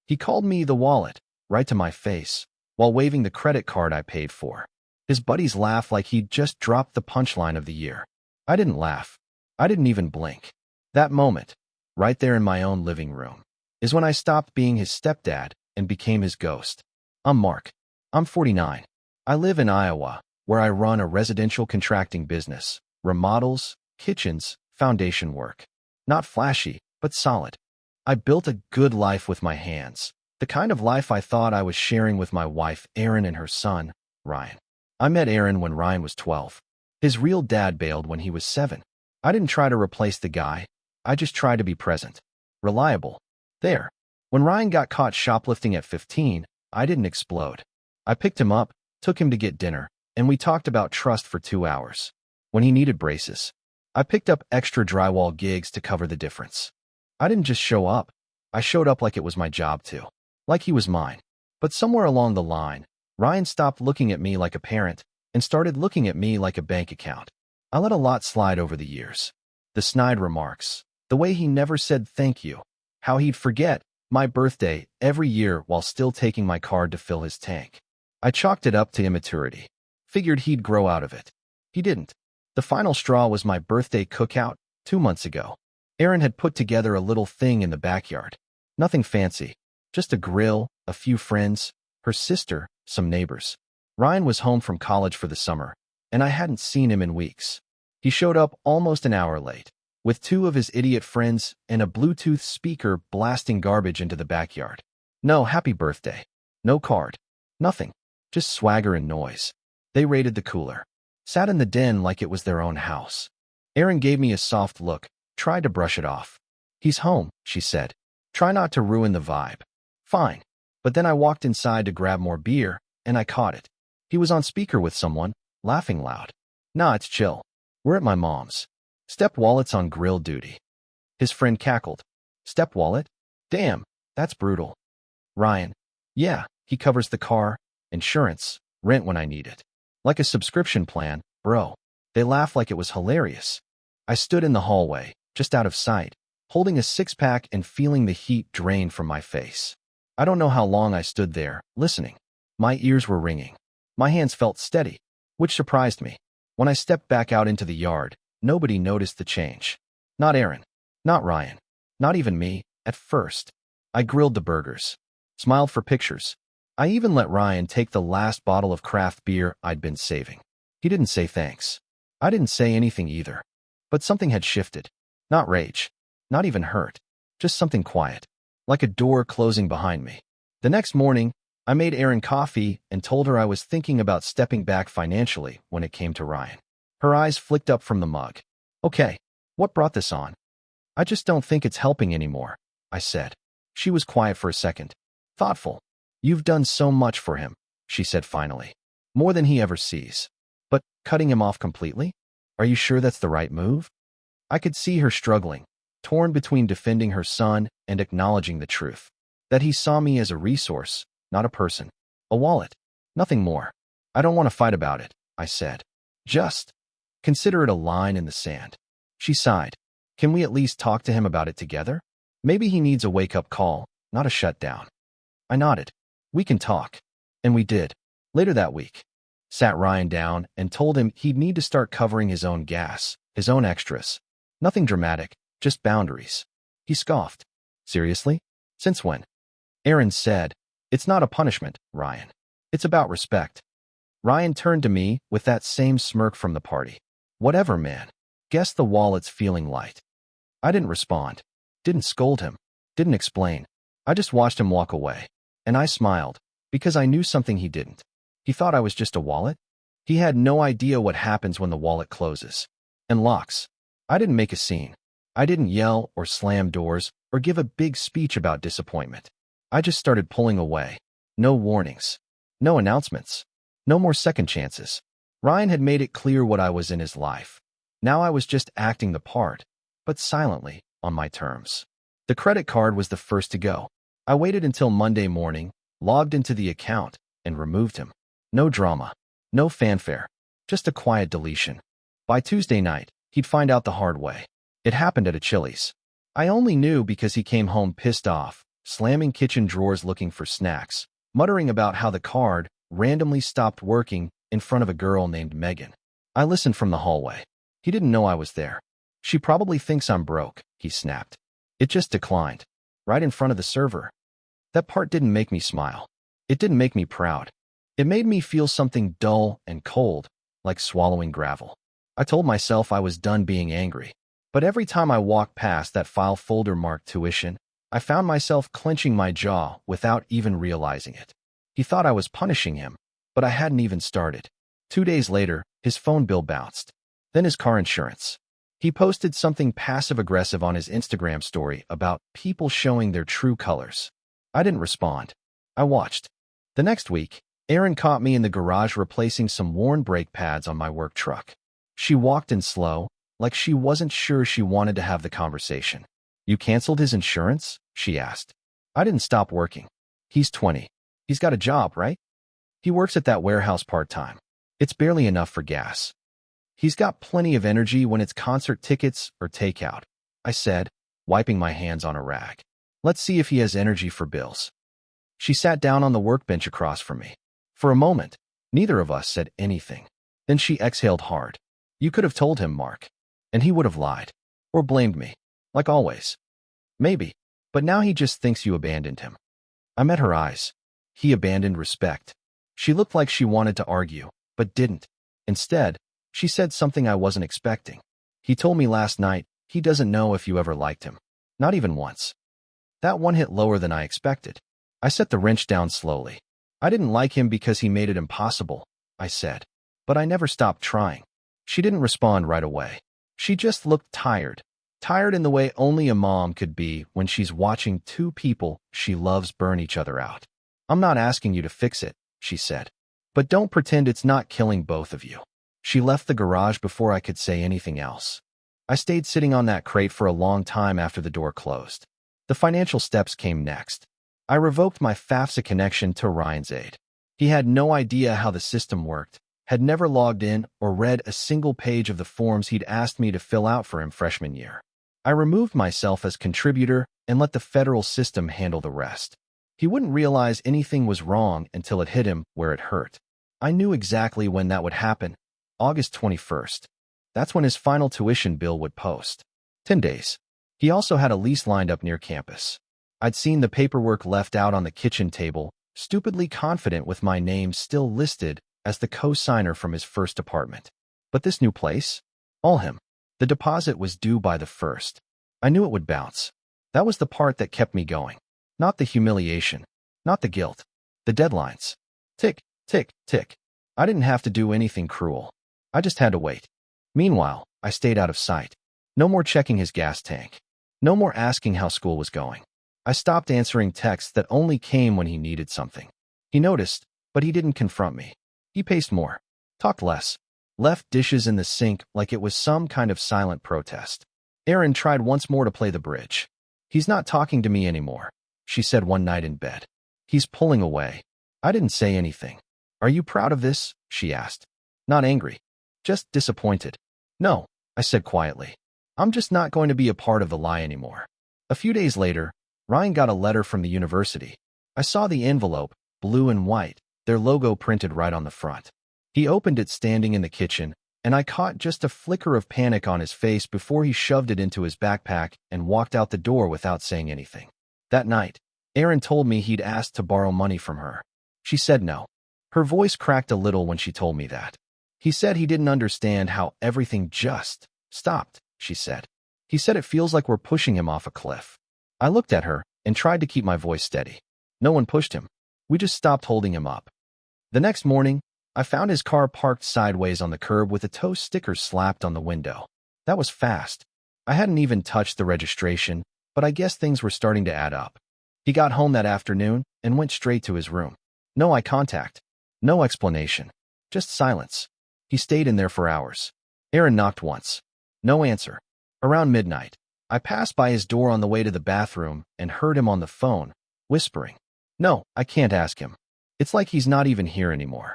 He called me the wallet, right to my face, while waving the credit card I paid for. His buddies laughed like he'd just dropped the punchline of the year. I didn't laugh. I didn't even blink. That moment, right there in my own living room, is when I stopped being his stepdad and became his ghost. I'm Mark. I'm 49. I live in Iowa, where I run a residential contracting business, remodels, kitchens, foundation work. Not flashy, but solid. I built a good life with my hands, the kind of life I thought I was sharing with my wife, Erin, and her son, Ryan. I met Erin when Ryan was 12. His real dad bailed when he was 7. I didn't try to replace the guy. I just tried to be present. Reliable. There. When Ryan got caught shoplifting at 15, I didn't explode. I picked him up, took him to get dinner, and we talked about trust for 2 hours. When he needed braces, I picked up extra drywall gigs to cover the difference. I didn't just show up. I showed up like it was my job to. Like he was mine. But somewhere along the line, Ryan stopped looking at me like a parent and started looking at me like a bank account. I let a lot slide over the years. The snide remarks, the way he never said thank you, how he'd forget my birthday every year while still taking my card to fill his tank. I chalked it up to immaturity. Figured he'd grow out of it. He didn't. The final straw was my birthday cookout 2 months ago. Erin had put together a little thing in the backyard. Nothing fancy. Just a grill, a few friends, her sister, some neighbors. Ryan was home from college for the summer, and I hadn't seen him in weeks. He showed up almost an hour late, with 2 of his idiot friends and a Bluetooth speaker blasting garbage into the backyard. No happy birthday. No card. Nothing. Just swagger and noise. They raided the cooler. Sat in the den like it was their own house. Erin gave me a soft look, tried to brush it off. He's home, she said. Try not to ruin the vibe. Fine. But then I walked inside to grab more beer, and I caught it. He was on speaker with someone, laughing loud. Nah, it's chill. We're at my mom's. Step wallet's on grill duty. His friend cackled. Step wallet? Damn, that's brutal. Ryan. Yeah, he covers the car, insurance, rent when I need it. Like a subscription plan, bro. They laughed like it was hilarious. I stood in the hallway, just out of sight, holding a 6-pack and feeling the heat drain from my face. I don't know how long I stood there, listening. My ears were ringing. My hands felt steady, which surprised me. When I stepped back out into the yard, nobody noticed the change. Not Erin. Not Ryan. Not even me, at first. I grilled the burgers. Smiled for pictures. I even let Ryan take the last bottle of craft beer I'd been saving. He didn't say thanks. I didn't say anything either. But something had shifted. Not rage. Not even hurt. Just something quiet. Like a door closing behind me. The next morning, I made Erin coffee and told her I was thinking about stepping back financially when it came to Ryan. Her eyes flicked up from the mug. Okay, what brought this on? I just don't think it's helping anymore, I said. She was quiet for a second. Thoughtful. You've done so much for him, she said finally. More than he ever sees. But cutting him off completely? Are you sure that's the right move? I could see her struggling, torn between defending her son and acknowledging the truth. That he saw me as a resource, not a person. A wallet. Nothing more. I don't want to fight about it, I said. Just consider it a line in the sand. She sighed. Can we at least talk to him about it together? Maybe he needs a wake-up call, not a shutdown. I nodded. We can talk. And we did. Later that week. Sat Ryan down and told him he'd need to start covering his own gas, his own extras. Nothing dramatic, just boundaries. He scoffed. Seriously? Since when? Erin said, It's not a punishment, Ryan. It's about respect. Ryan turned to me with that same smirk from the party. Whatever, man. Guess the wallet's feeling light. I didn't respond. Didn't scold him. Didn't explain. I just watched him walk away. And I smiled, because I knew something he didn't. He thought I was just a wallet. He had no idea what happens when the wallet closes. And locks. I didn't make a scene. I didn't yell or slam doors or give a big speech about disappointment. I just started pulling away. No warnings. No announcements. No more second chances. Ryan had made it clear what I was in his life. Now I was just acting the part, but silently, on my terms. The credit card was the first to go. I waited until Monday morning, logged into the account, and removed him. No drama. No fanfare. Just a quiet deletion. By Tuesday night, he'd find out the hard way. It happened at a Chili's. I only knew because he came home pissed off, slamming kitchen drawers looking for snacks, muttering about how the card randomly stopped working in front of a girl named Megan. I listened from the hallway. He didn't know I was there. She probably thinks I'm broke, he snapped. It just declined. Right in front of the server. That part didn't make me smile. It didn't make me proud. It made me feel something dull and cold, like swallowing gravel. I told myself I was done being angry. But every time I walked past that file folder marked tuition, I found myself clenching my jaw without even realizing it. He thought I was punishing him, but I hadn't even started. 2 days later, his phone bill bounced. Then his car insurance. He posted something passive-aggressive on his Instagram story about people showing their true colors. I didn't respond. I watched. The next week, Erin caught me in the garage replacing some worn brake pads on my work truck. She walked in slow, like she wasn't sure she wanted to have the conversation. You canceled his insurance? She asked. I didn't stop working. He's 20. He's got a job, right? He works at that warehouse part-time. It's barely enough for gas. He's got plenty of energy when it's concert tickets or takeout, I said, wiping my hands on a rag. Let's see if he has energy for bills. She sat down on the workbench across from me. For a moment, neither of us said anything. Then she exhaled hard. You could have told him, Mark. And he would have lied. Or blamed me. Like always. Maybe. But now he just thinks you abandoned him. I met her eyes. He abandoned respect. She looked like she wanted to argue, but didn't. Instead, she said something I wasn't expecting. He told me last night he doesn't know if you ever liked him. Not even once. That one hit lower than I expected. I set the wrench down slowly. I didn't like him because he made it impossible, I said. But I never stopped trying. She didn't respond right away. She just looked tired. Tired in the way only a mom could be when she's watching two people she loves burn each other out. I'm not asking you to fix it, she said. But don't pretend it's not killing both of you. She left the garage before I could say anything else. I stayed sitting on that crate for a long time after the door closed. The financial steps came next. I revoked my FAFSA connection to Ryan's aid. He had no idea how the system worked, had never logged in or read a single page of the forms he'd asked me to fill out for him freshman year. I removed myself as contributor and let the federal system handle the rest. He wouldn't realize anything was wrong until it hit him where it hurt. I knew exactly when that would happen. August 21st. That's when his final tuition bill would post. 10 days. He also had a lease lined up near campus. I'd seen the paperwork left out on the kitchen table, stupidly confident with my name still listed as the co-signer from his first apartment. But this new place? All him. The deposit was due by the 1st. I knew it would bounce. That was the part that kept me going. Not the humiliation. Not the guilt. The deadlines. Tick, tick, tick. I didn't have to do anything cruel. I just had to wait. Meanwhile, I stayed out of sight. No more checking his gas tank. No more asking how school was going. I stopped answering texts that only came when he needed something. He noticed, but he didn't confront me. He paced more. Talked less. Left dishes in the sink like it was some kind of silent protest. Erin tried once more to play the bridge. He's not talking to me anymore, she said one night in bed. He's pulling away. I didn't say anything. Are you proud of this? She asked. Not angry. Just disappointed. No, I said quietly. I'm just not going to be a part of the lie anymore. A few days later, Ryan got a letter from the university. I saw the envelope, blue and white, their logo printed right on the front. He opened it standing in the kitchen, and I caught just a flicker of panic on his face before he shoved it into his backpack and walked out the door without saying anything. That night, Erin told me he'd asked to borrow money from her. She said no. Her voice cracked a little when she told me that. He said he didn't understand how everything just stopped, she said. He said it feels like we're pushing him off a cliff. I looked at her and tried to keep my voice steady. No one pushed him. We just stopped holding him up. The next morning, I found his car parked sideways on the curb with a tow sticker slapped on the window. That was fast. I hadn't even touched the registration, but I guess things were starting to add up. He got home that afternoon and went straight to his room. No eye contact. No explanation. Just silence. He stayed in there for hours. Erin knocked once. No answer. Around midnight, I passed by his door on the way to the bathroom and heard him on the phone, whispering. No, I can't ask him. It's like he's not even here anymore.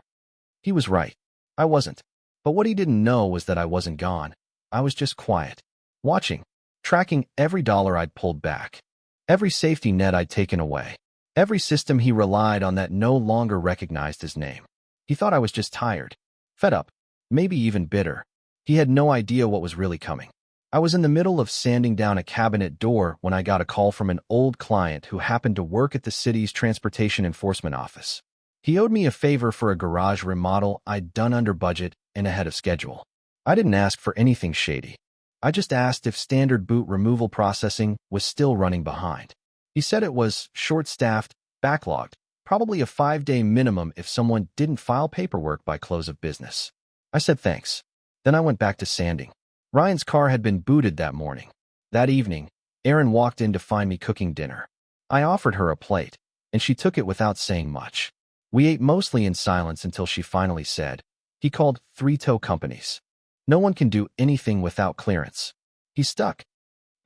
He was right. I wasn't. But what he didn't know was that I wasn't gone. I was just quiet. Watching. Tracking every dollar I'd pulled back. Every safety net I'd taken away. Every system he relied on that no longer recognized his name. He thought I was just tired, fed up, maybe even bitter. He had no idea what was really coming. I was in the middle of sanding down a cabinet door when I got a call from an old client who happened to work at the city's transportation enforcement office. He owed me a favor for a garage remodel I'd done under budget and ahead of schedule. I didn't ask for anything shady. I just asked if standard boot removal processing was still running behind. He said it was short-staffed, backlogged, probably a 5-day minimum if someone didn't file paperwork by close of business. I said thanks. Then I went back to sanding. Ryan's car had been booted that morning. That evening, Erin walked in to find me cooking dinner. I offered her a plate, and she took it without saying much. We ate mostly in silence until she finally said, "He called 3 tow companies. No one can do anything without clearance. He's stuck."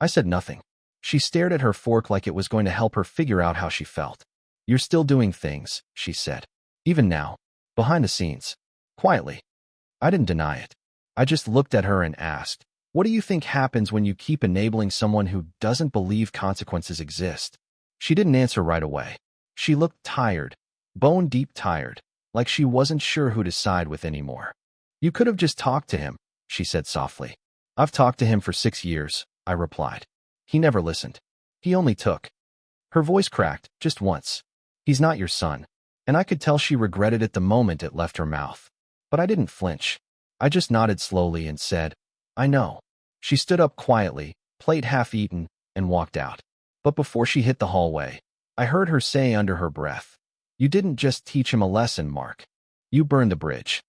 I said nothing. She stared at her fork like it was going to help her figure out how she felt. "You're still doing things," she said. "Even now. Behind the scenes. Quietly." I didn't deny it. I just looked at her and asked, "What do you think happens when you keep enabling someone who doesn't believe consequences exist?" She didn't answer right away. She looked tired, bone-deep tired, like she wasn't sure who to side with anymore. "You could have just talked to him," she said softly. "I've talked to him for 6 years," I replied. "He never listened. He only took." Her voice cracked, just once. "He's not your son." And I could tell she regretted it the moment it left her mouth. But I didn't flinch. I just nodded slowly and said, "I know." She stood up quietly, plate half eaten, and walked out. But before she hit the hallway, I heard her say under her breath, "You didn't just teach him a lesson, Mark. You burned the bridge."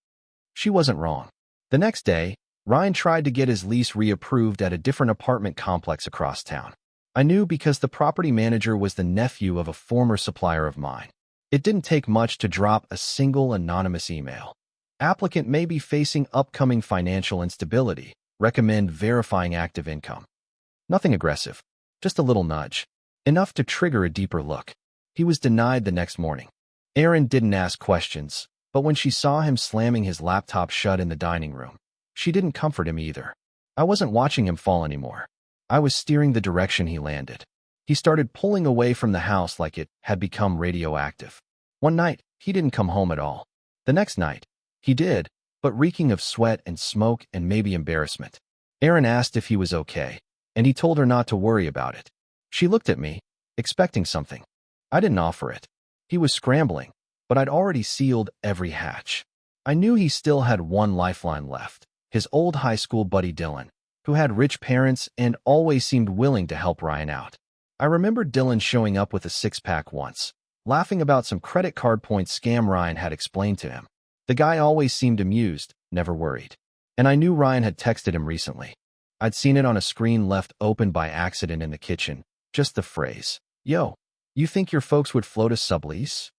She wasn't wrong. The next day, Ryan tried to get his lease reapproved at a different apartment complex across town. I knew because the property manager was the nephew of a former supplier of mine. It didn't take much to drop a single anonymous email. "Applicant may be facing upcoming financial instability. Recommend verifying active income." Nothing aggressive, just a little nudge. Enough to trigger a deeper look. He was denied the next morning. Erin didn't ask questions, but when she saw him slamming his laptop shut in the dining room, she didn't comfort him either. I wasn't watching him fall anymore. I was steering the direction he landed. He started pulling away from the house like it had become radioactive. One night, he didn't come home at all. The next night, he did, but reeking of sweat and smoke and maybe embarrassment. Erin asked if he was okay, and he told her not to worry about it. She looked at me, expecting something. I didn't offer it. He was scrambling, but I'd already sealed every hatch. I knew he still had one lifeline left, his old high school buddy Dylan, who had rich parents and always seemed willing to help Ryan out. I remembered Dylan showing up with a 6-pack once, laughing about some credit card points scam Ryan had explained to him. The guy always seemed amused, never worried. And I knew Ryan had texted him recently. I'd seen it on a screen left open by accident in the kitchen, just the phrase, "Yo, you think your folks would float a sublease?"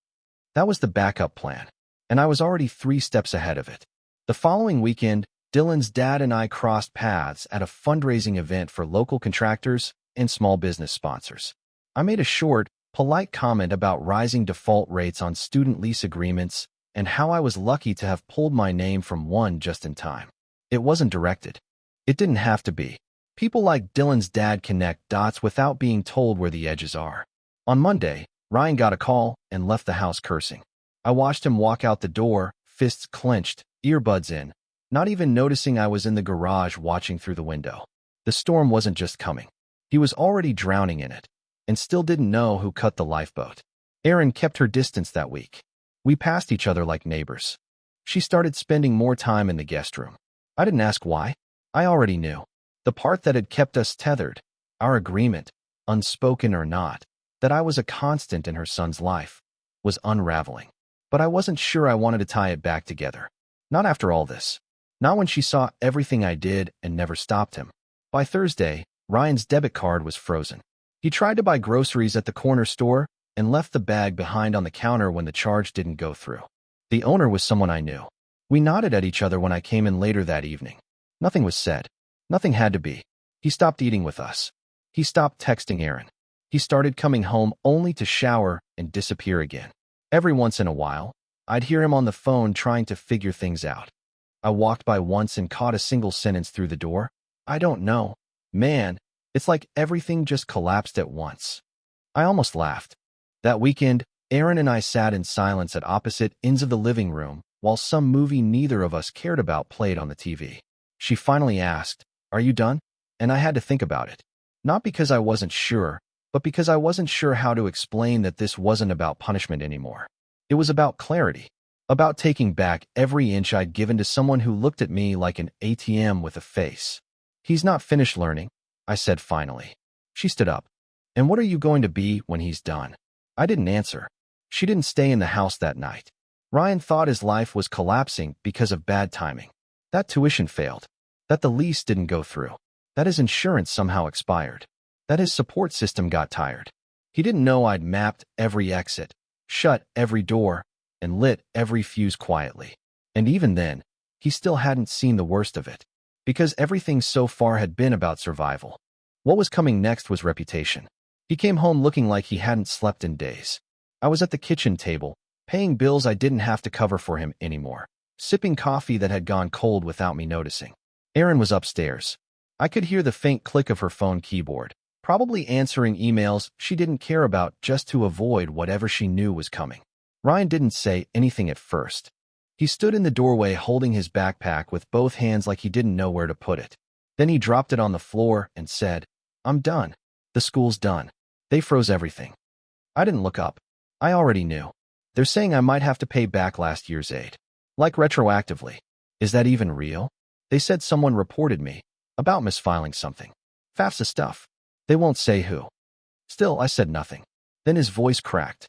That was the backup plan, and I was already 3 steps ahead of it. The following weekend, Dylan's dad and I crossed paths at a fundraising event for local contractors and small business sponsors. I made a short, polite comment about rising default rates on student lease agreements and how I was lucky to have pulled my name from one just in time. It wasn't directed. It didn't have to be. People like Dylan's dad connect dots without being told where the edges are. On Monday, Ryan got a call and left the house cursing. I watched him walk out the door, fists clenched, earbuds in, not even noticing I was in the garage watching through the window. The storm wasn't just coming. He was already drowning in it, and still didn't know who cut the lifeboat. Erin kept her distance that week. We passed each other like neighbors. She started spending more time in the guest room. I didn't ask why. I already knew. The part that had kept us tethered, our agreement, unspoken or not, that I was a constant in her son's life, was unraveling. But I wasn't sure I wanted to tie it back together. Not after all this. Not when she saw everything I did and never stopped him. By Thursday, Ryan's debit card was frozen. He tried to buy groceries at the corner store and left the bag behind on the counter when the charge didn't go through. The owner was someone I knew. We nodded at each other when I came in later that evening. Nothing was said. Nothing had to be. He stopped eating with us. He stopped texting Erin. He started coming home only to shower and disappear again. Every once in a while, I'd hear him on the phone trying to figure things out. I walked by once and caught a single sentence through the door. "I don't know. Man, it's like everything just collapsed at once." I almost laughed. That weekend, Erin and I sat in silence at opposite ends of the living room while some movie neither of us cared about played on the TV. She finally asked, "Are you done?" And I had to think about it. Not because I wasn't sure, but because I wasn't sure how to explain that this wasn't about punishment anymore. It was about clarity, about taking back every inch I'd given to someone who looked at me like an ATM with a face. "He's not finished learning," I said finally. She stood up. "And what are you going to be when he's done?" I didn't answer. She didn't stay in the house that night. Ryan thought his life was collapsing because of bad timing. That tuition failed. That the lease didn't go through. That his insurance somehow expired. That his support system got tired. He didn't know I'd mapped every exit, shut every door, and lit every fuse quietly. And even then, he still hadn't seen the worst of it. Because everything so far had been about survival. What was coming next was reputation. He came home looking like he hadn't slept in days. I was at the kitchen table, paying bills I didn't have to cover for him anymore, sipping coffee that had gone cold without me noticing. Erin was upstairs. I could hear the faint click of her phone keyboard, probably answering emails she didn't care about just to avoid whatever she knew was coming. Ryan didn't say anything at first. He stood in the doorway holding his backpack with both hands like he didn't know where to put it. Then he dropped it on the floor and said, "I'm done. The school's done. They froze everything." I didn't look up. I already knew. They're saying I might have to pay back last year's aid. Like retroactively. Is that even real? They said someone reported me. About misfiling something. FAFSA stuff. They won't say who. Still, I said nothing. Then his voice cracked.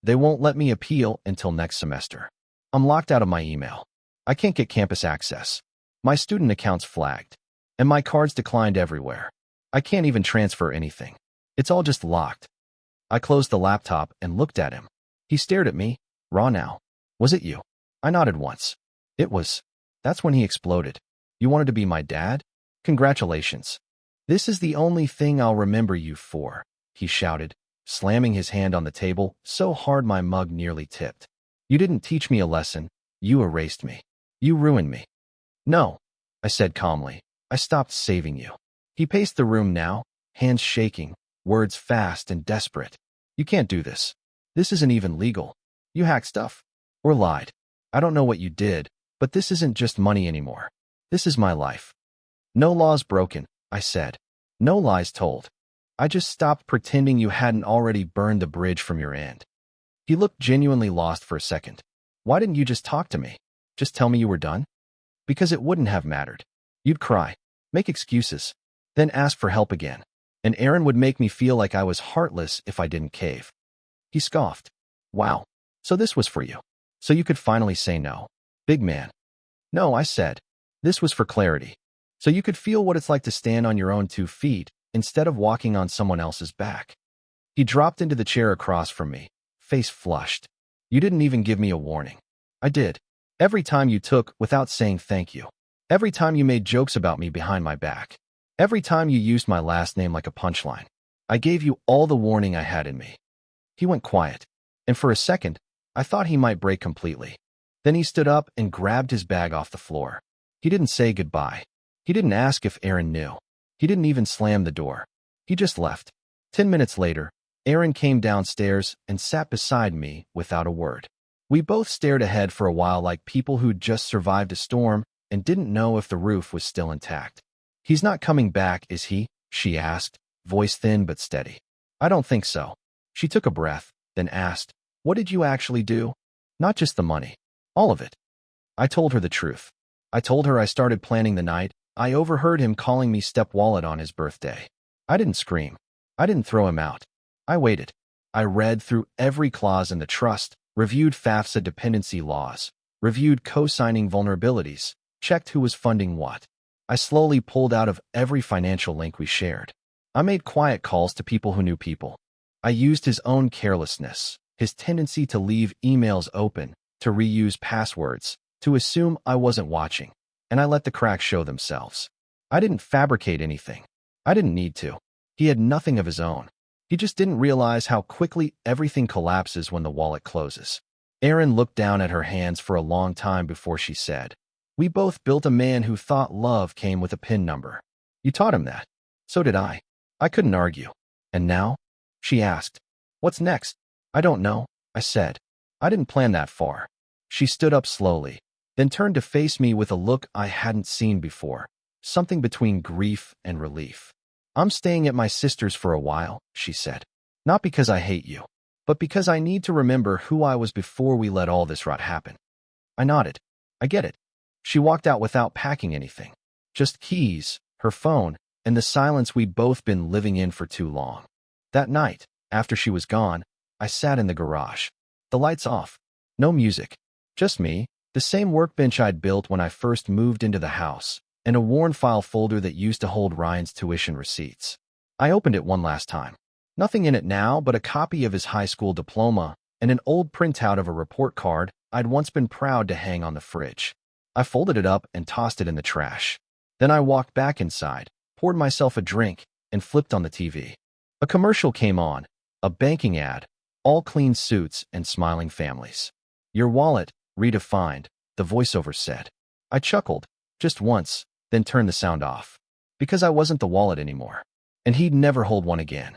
"They won't let me appeal until next semester. I'm locked out of my email. I can't get campus access. My student account's flagged. And my cards declined everywhere. I can't even transfer anything. It's all just locked." I closed the laptop and looked at him. He stared at me, raw now. "Was it you?" I nodded once. "It was." That's when he exploded. "You wanted to be my dad? Congratulations. This is the only thing I'll remember you for," he shouted, slamming his hand on the table so hard my mug nearly tipped. "You didn't teach me a lesson. You erased me. You ruined me." "No," I said calmly. "I stopped saving you." He paced the room now, hands shaking, words fast and desperate. "You can't do this. This isn't even legal. You hacked stuff. Or lied. I don't know what you did, but this isn't just money anymore. This is my life." "No laws broken," I said. "No lies told. I just stopped pretending you hadn't already burned the bridge from your end." He looked genuinely lost for a second. "Why didn't you just talk to me? Just tell me you were done?" "Because it wouldn't have mattered. You'd cry, make excuses, then ask for help again. And Erin would make me feel like I was heartless if I didn't cave." He scoffed. "Wow. So this was for you. So you could finally say no. Big man." "No," I said. "This was for clarity. So you could feel what it's like to stand on your own 2 feet instead of walking on someone else's back." He dropped into the chair across from me, face flushed. "You didn't even give me a warning." "I did. Every time you took without saying thank you. Every time you made jokes about me behind my back. Every time you used my last name like a punchline. I gave you all the warning I had in me." He went quiet, and for a second, I thought he might break completely. Then he stood up and grabbed his bag off the floor. He didn't say goodbye. He didn't ask if Erin knew. He didn't even slam the door. He just left. 10 minutes later, Erin came downstairs and sat beside me without a word. We both stared ahead for a while like people who'd just survived a storm and didn't know if the roof was still intact. "He's not coming back, is he?" she asked, voice thin but steady. "I don't think so." She took a breath, then asked, "What did you actually do?" "Not just the money. All of it." I told her the truth. I told her I started planning the night. I overheard him calling me step wallet on his birthday. I didn't scream. I didn't throw him out. I waited. I read through every clause in the trust, reviewed FAFSA dependency laws, reviewed co-signing vulnerabilities, checked who was funding what. I slowly pulled out of every financial link we shared. I made quiet calls to people who knew people. I used his own carelessness, his tendency to leave emails open, to reuse passwords, to assume I wasn't watching, and I let the cracks show themselves. I didn't fabricate anything. I didn't need to. He had nothing of his own. He just didn't realize how quickly everything collapses when the wallet closes. Erin looked down at her hands for a long time before she said, "We both built a man who thought love came with a PIN number. You taught him that. So did I." I couldn't argue. "And now?" she asked. What's next? I don't know, I said. I didn't plan that far. She stood up slowly, then turned to face me with a look I hadn't seen before, something between grief and relief. I'm staying at my sister's for a while, she said. Not because I hate you, but because I need to remember who I was before we let all this rot happen. I nodded. I get it. She walked out without packing anything. Just keys, her phone, and the silence we'd both been living in for too long. That night, after she was gone, I sat in the garage. The lights off. No music. Just me, the same workbench I'd built when I first moved into the house, and a worn file folder that used to hold Ryan's tuition receipts. I opened it one last time. Nothing in it now but a copy of his high school diploma and an old printout of a report card I'd once been proud to hang on the fridge. I folded it up and tossed it in the trash. Then I walked back inside, poured myself a drink, and flipped on the TV. A commercial came on, a banking ad, all clean suits and smiling families. Your wallet, redefined, the voiceover said. I chuckled, just once, then turned the sound off. Because I wasn't the wallet anymore. And he'd never hold one again.